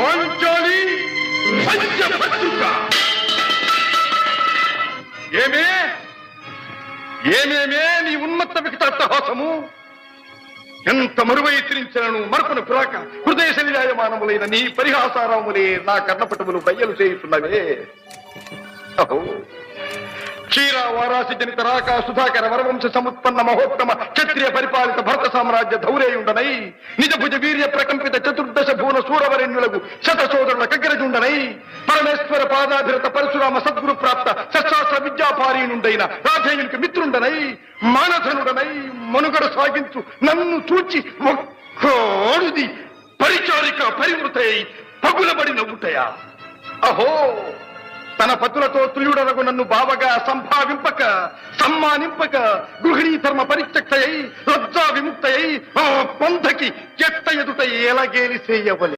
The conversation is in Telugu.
పాంచాలి పంచభద్రుక. ఏమేమే నీ ఉన్మత్త వికటాట్టహాసము! ఎంత మరువై తిరించను మరపును పురాక హృదయ శరీరాయమానములైన నీ పరిహాసారములే నా కర్ణపటములు బయ్యలు చేయుతున్నవే. అహో, క్షీర వారాసి జనిత రాక సుధాకర వరవంశ సముత్పన్న మహోత్తమ క్షత్రియ పరిపాలిత భరత సామ్రాజ్య ధౌరేయుండనై నిజ భుజ వీర్య ప్రకంపిత చతుర్దశ భూన సూరవరెణ్యులకు శత సోదరుల కగ్గరజుండనై పరమేశ్వర పాదాభిరత పరశురామ సద్గురు ప్రాప్త శస్త్రాస్త్ర విద్యాపారీనుండైన రాధేయునికి మిత్రుండనై మానధనుడనై మనుగడ సాగించు నన్ను చూచి ఒక్కోడుది పరిచారిక పరివృతై పగులబడి నవ్వుటయా. అహో, తన పతులతో తుల్యుడనగు నన్ను బావగా సంభావింపక సమ్మానింపక గృహిణీ ధర్మ పరిత్యక్తయై లజ్జా విముక్తయై ఆ పంథకి ఎట్ట ఎదుట ఎలాగేలి చేయవలె.